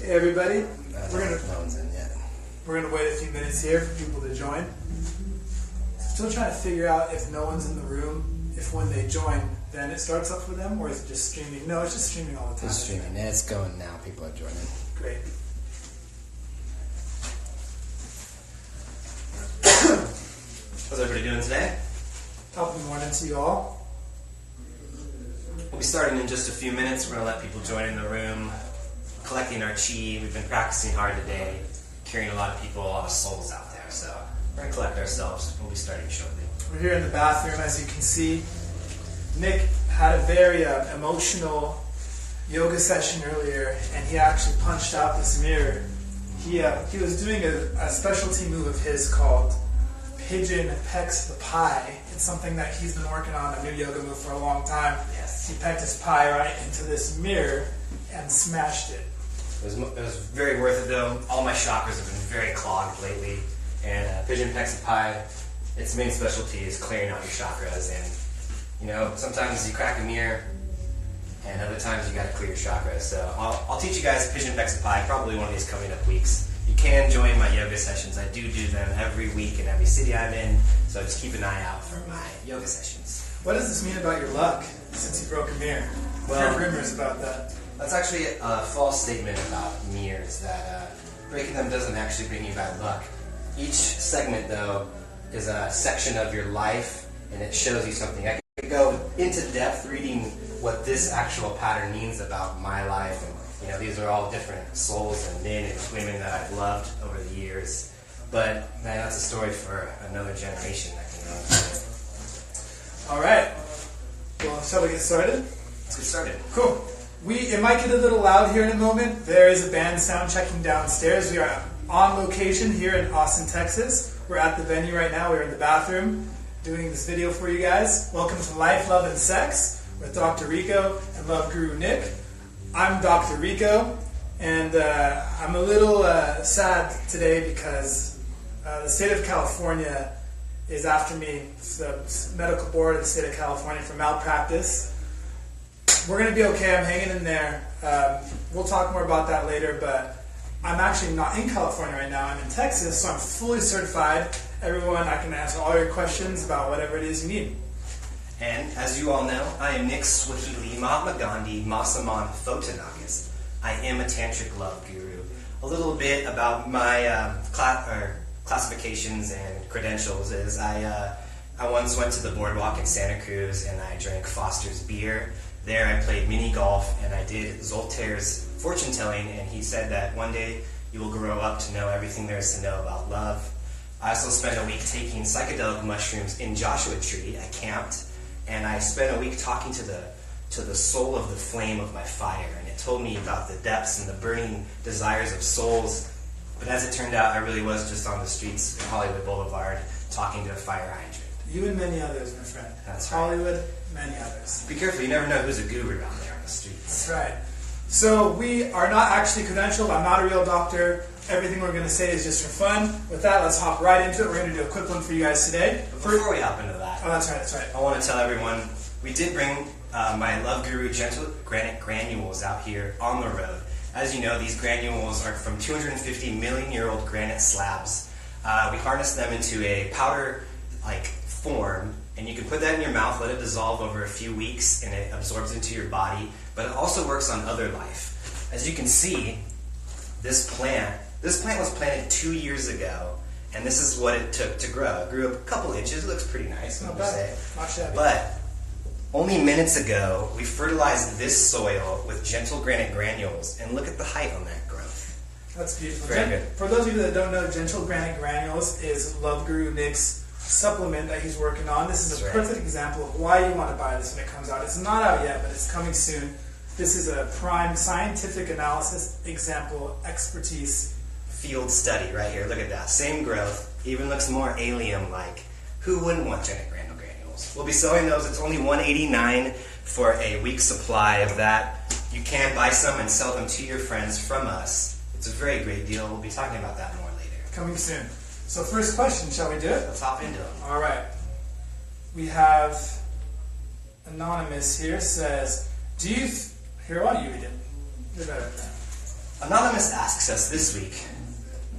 Hey everybody, No one's in yet. we're gonna wait a few minutes here for people to join. Still trying to figure out if no one's in the room, if when they join, then it starts up for them, or is it just streaming? No, it's just streaming all the time. It's streaming. Yeah, it's going now. People are joining. Great. How's everybody doing today? Top of the morning to you all. We'll be starting in just a few minutes. We're going to let people join in the room, collecting our chi. We've been practicing hard today, carrying a lot of people, a lot of souls out there. So we're going to collect ourselves. We'll be starting shortly. We're here in the bathroom, as you can see. Nick had a very emotional yoga session earlier, and he actually punched out this mirror. He was doing a specialty move of his called Pigeon Pecks the Pie. It's something that he's been working on, a new yoga move, for a long time. Yes. He pecked his pie right into this mirror and smashed it. It was very worth it, though. All my chakras have been very clogged lately. And Pigeon Pecks the Pie, its main specialty is clearing out your chakras. And, you know, sometimes you crack a mirror, and other times you got to clear your chakras. So I'll teach you guys Pigeon Pecks the Pie, probably one of these coming up weeks. You can join my yoga sessions. I do them every week in every city I'm in, so just keep an eye out for my yoga sessions. What does this mean about your luck since you broke a mirror? Well, I've heard rumors about that. That's actually a false statement about mirrors, that breaking them doesn't actually bring you bad luck. Each segment, though, is a section of your life, and it shows you something. I could go into depth reading what this actual pattern means about my life, and you know, these are all different souls and men and women that I've loved over the years. But man, that's a story for another generation that can go into it. All right. Well, shall we get started? Let's get started. Cool. It might get a little loud here in a moment. There is a band sound checking downstairs. We are on location here in Austin, Texas. We're at the venue right now. We're in the bathroom doing this video for you guys. Welcome to Life, Love, and Sex with Dr. Rico and Love Guru Nick. I'm Dr. Rico, and I'm a little sad today because the state of California is after me. It's the medical board of the state of California for malpractice. We're going to be okay. I'm hanging in there. We'll talk more about that later, but I'm actually not in California right now. I'm in Texas, so I'm fully certified. Everyone, I can answer all your questions about whatever it is you need. And as you all know, I am Nick Swahili Mahatma Gandhi Masaman Photanagas. I am a tantric love guru. A little bit about my classifications and credentials is I once went to the boardwalk in Santa Cruz and I drank Foster's beer. There I played mini golf and I did Zoltaire's fortune telling, and he said that one day you will grow up to know everything there is to know about love. I also spent a week taking psychedelic mushrooms in Joshua Tree. I camped. And I spent a week talking to the soul of the flame of my fire, and it told me about the depths and the burning desires of souls. But as it turned out, I really was just on the streets in Hollywood Boulevard talking to a fire hydrant. You and many others, my friend. That's right. Hollywood, many others. Be careful, you never know who's a guru out there on the streets. That's right. So we are not actually credentialed. I'm not a real doctor. Everything we're going to say is just for fun. With that, let's hop right into it. We're going to do a quick one for you guys today. Before we hop into that, that's right. I want to tell everyone, we did bring my Love Guru Gentle Granite Granules out here on the road. As you know, these granules are from 250 million-year-old granite slabs. We harness them into a powder-like form, and you can put that in your mouth, let it dissolve over a few weeks, and it absorbs into your body, but it also works on other life. As you can see, this plant was planted 2 years ago, and this is what it took to grow. It grew up a couple inches. It looks pretty nice, Not bad. Not shabby. But only minutes ago, we fertilized this soil with gentle granite granules, and look at the height on that growth. That's beautiful. Very good. For those of you that don't know, Gentle Granite Granules is Love Guru Nick's supplement that he's working on. This is a perfect example of why you want to buy this when it comes out. It's not out yet, but it's coming soon. This is a prime scientific analysis example expertise. Field study right here. Look at that. Same growth. Even looks more alien-like. Who wouldn't want granite granules? We'll be selling those. It's only $189 for a week's supply of that. You can buy some and sell them to your friends from us. It's a very great deal. We'll be talking about that more later. Coming soon. So first question, shall we do it? Let's hop into it. All right. We have Anonymous here says, here, why don't you read it? You're better at that. Anonymous asks us this week,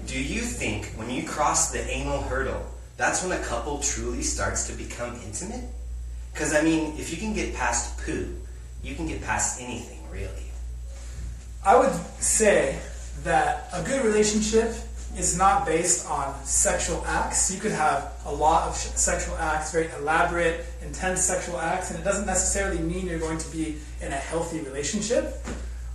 do you think when you cross the anal hurdle, that's when a couple truly starts to become intimate? Because, I mean, if you can get past poo, you can get past anything, really. I would say that a good relationship is not based on sexual acts. You could have a lot of sexual acts, very elaborate, intense sexual acts, and it doesn't necessarily mean you're going to be in a healthy relationship.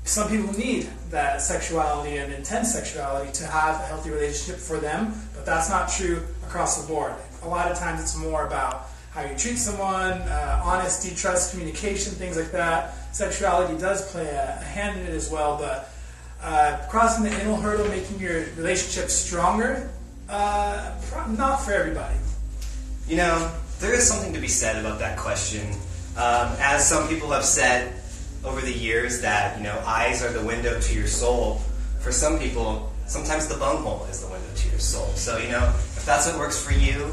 Some people need that sexuality and intense sexuality to have a healthy relationship for them, but that's not true across the board. A lot of times it's more about how you treat someone, honesty, trust, communication, things like that. Sexuality does play a hand in it as well, but crossing the anal hurdle, making your relationship stronger, not for everybody. You know, there is something to be said about that question. As some people have said over the years that, eyes are the window to your soul. For some people, sometimes the bunghole is the window to your soul. So, if that's what works for you,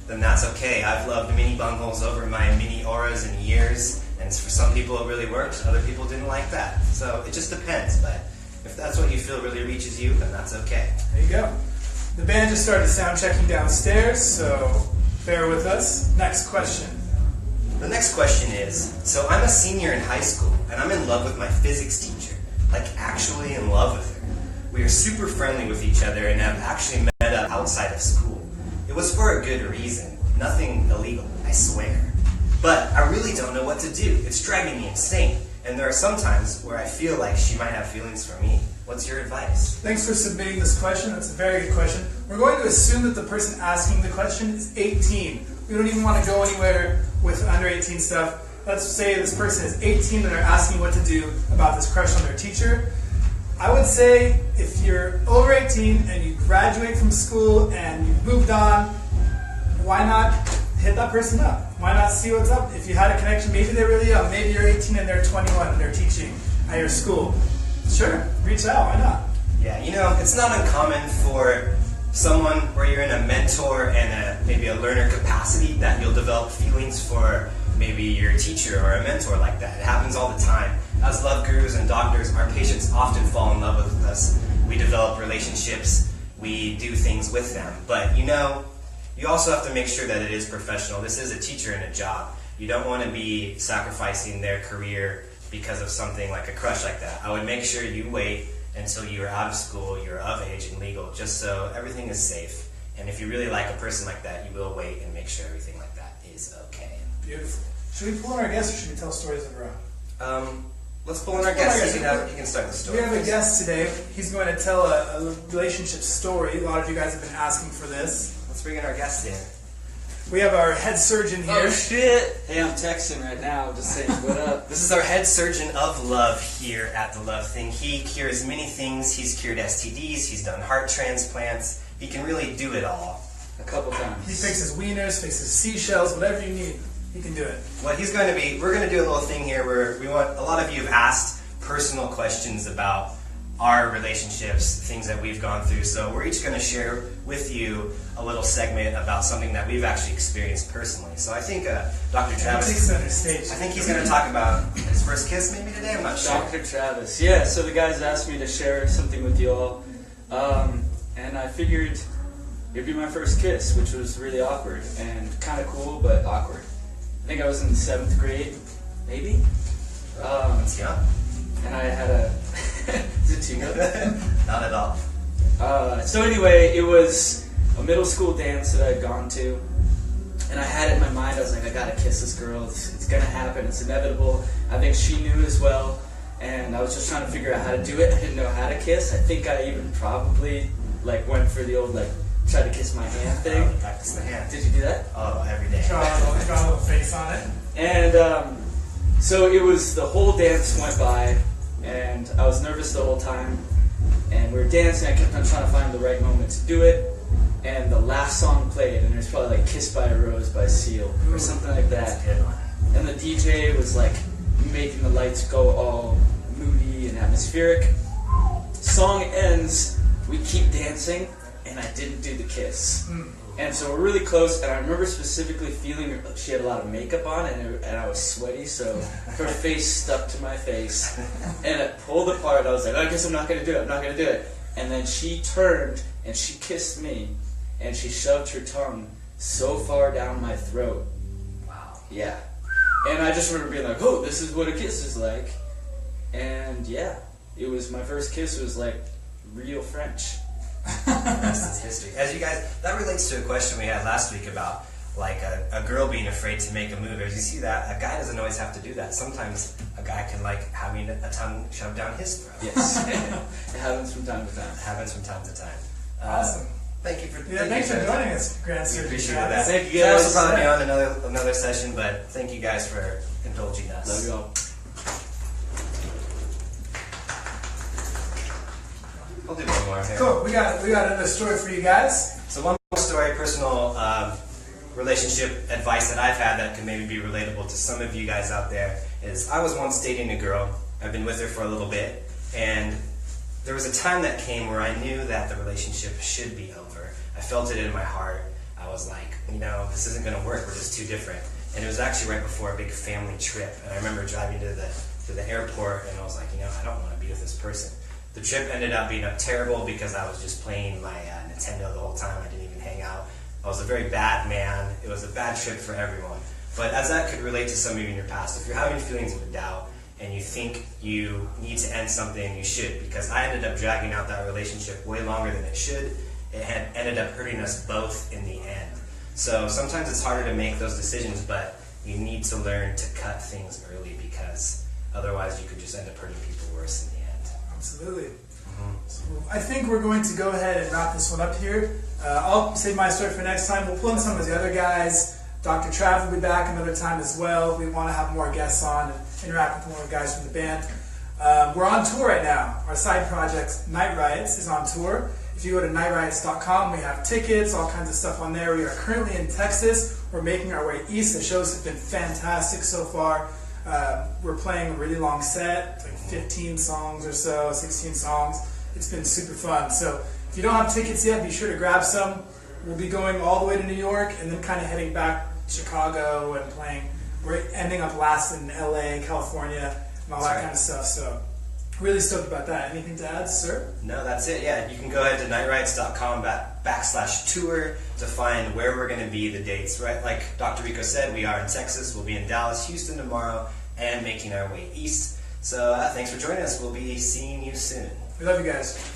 then that's okay. I've loved many bungholes over my many auras and years, and for some people it really worked, other people didn't like that. So it just depends, but if that's what you feel really reaches you, then that's okay. There you go. The band just started sound checking downstairs, so bear with us. Next question. The next question is, so I'm a senior in high school, and I'm in love with my physics teacher, like actually in love with her. We are super friendly with each other and have actually met up outside of school. It was for a good reason, nothing illegal, I swear. But I really don't know what to do. It's driving me insane. And there are some times where I feel like she might have feelings for me. What's your advice? Thanks for submitting this question. That's a very good question. We're going to assume that the person asking the question is 18. We don't even want to go anywhere with under 18 stuff. Let's say this person is 18 and they're asking what to do about this crush on their teacher. I would say if you're over 18 and you graduate from school and you've moved on, why not hit that person up? Why not see what's up? If you had a connection, maybe they're really young, maybe you're 18 and they're 21 and they're teaching at your school. Sure, reach out, why not? Yeah, it's not uncommon for someone where you're in a mentor and maybe a learner capacity that you'll develop feelings for maybe your teacher or a mentor like that. It happens all the time. As love gurus and doctors, our patients often fall in love with us. We develop relationships, we do things with them. But you also have to make sure that it is professional. This is a teacher and a job. You don't want to be sacrificing their career because of something like a crush like that. I would make sure you wait until you're out of school, you're of age and legal, just so everything is safe. And if you really like a person like that, you will wait and make sure everything like that is okay. Beautiful. Should we pull in our guest or should we tell stories of our own? Let's pull in our guest. You can start the story. We have a guest today. He's going to tell a relationship story. A lot of you guys have been asking for this. Let's bring in our guest in. We have our head surgeon here. Oh shit! Hey, I'm texting right now, just saying what up. This is our head surgeon of love here at The Love Thing. He cures many things. He's cured STDs. He's done heart transplants. He can really do it all. A couple times. He fixes wieners, fixes seashells, whatever you need. He can do it. What he's going to be, we're going to do a little thing here where we want, a lot of you have asked personal questions about our relationships, things that we've gone through. So we're each going to share with you a little segment about something that we've actually experienced personally. So I think Dr. Travis, I think he's going to talk about his first kiss maybe today. I'm not sure. Dr. Travis. Yeah, so the guys asked me to share something with you all. And I figured it'd be my first kiss, which was really awkward and kind of cool, but awkward. I think I was in 7th grade, maybe. That's young. And I had a... Is it too good? Not at all. So anyway, it was a middle school dance that I had gone to. And I had it in my mind, I was like, I gotta kiss this girl. It's gonna happen. It's inevitable. I think she knew as well. And I was just trying to figure out how to do it. I didn't know how to kiss. I think I even probably went for the old try to kiss my hand thing. Practice the hand. Did you do that? Oh, every day. Draw a little face on it. And so it was, the whole dance went by, and I was nervous the whole time. And we were dancing, I kept on trying to find the right moment to do it. And the last song played, and it was probably Kissed by a Rose by Seal, or something like that. And the DJ was making the lights go all moody and atmospheric. Song ends, we keep dancing, and I didn't do the kiss. And so we're really close, and I remember specifically feeling she had a lot of makeup on, and I was sweaty, so her face stuck to my face. And pulled apart. I was like, I guess I'm not going to do it. I'm not going to do it. And then she turned and she kissed me, and she shoved her tongue so far down my throat. Wow. Yeah. And I just remember being like, oh, this is what a kiss is like. And yeah, it was my first kiss. It was like real French. The rest is history. As you guys, that relates to a question we had last week about like a girl being afraid to make a move. As you see that, a guy doesn't always have to do that. Sometimes a guy can like having a tongue shoved down his throat. Yes. It happens from time to time. It happens from time to time. Awesome. Thank you for Thanks for joining us, Grand We Surgeon appreciate Travis. that. Thank you Travis guys. will probably be on another session, but thank you guys for indulging us. Love you all. I'll do one more here. Cool. We got another story for you guys. So one more story, personal relationship advice that I've had that could maybe be relatable to some of you guys out there is I was once dating a girl. I've been with her for a little bit, and there was a time that came where I knew that the relationship should be over. I felt it in my heart. I was like, this isn't going to work. We're just too different. And it was actually right before a big family trip. And I remember driving to the airport, and I was like, I don't want to be with this person. The trip ended up being terrible because I was just playing my Nintendo the whole time. I didn't even hang out. I was a very bad man. It was a bad trip for everyone. But as that could relate to some of you in your past, if you're having feelings of doubt and you think you need to end something, you should. Because I ended up dragging out that relationship way longer than it should. It had ended up hurting us both in the end. So sometimes it's harder to make those decisions, but you need to learn to cut things early because otherwise you could just end up hurting people worse in the end. Absolutely. So I think we're going to go ahead and wrap this one up here. I'll save my story for next time. We'll pull in some of the other guys. Dr. Trav will be back another time as well. We want to have more guests on and interact with more guys from the band. We're on tour right now. Our side project, Night Riots, is on tour. If you go to nightriots.com, we have tickets, all kinds of stuff on there. We are currently in Texas. We're making our way east. The shows have been fantastic so far. We're playing a really long set, like 15 songs or so, 16 songs. It's been super fun. So if you don't have tickets yet, be sure to grab some. We'll be going all the way to New York and then kind of heading back to Chicago and playing. We're ending up last in LA, California, and all that kind of stuff. So really stoked about that. Anything to add, sir? No, that's it. Yeah, you can go ahead to nightriots.com /tour to find where we're going to be, the dates. Right, like Dr. Rico said, we are in Texas. We'll be in Dallas, Houston tomorrow, and making our way east. So thanks for joining us. We'll be seeing you soon. We love you guys.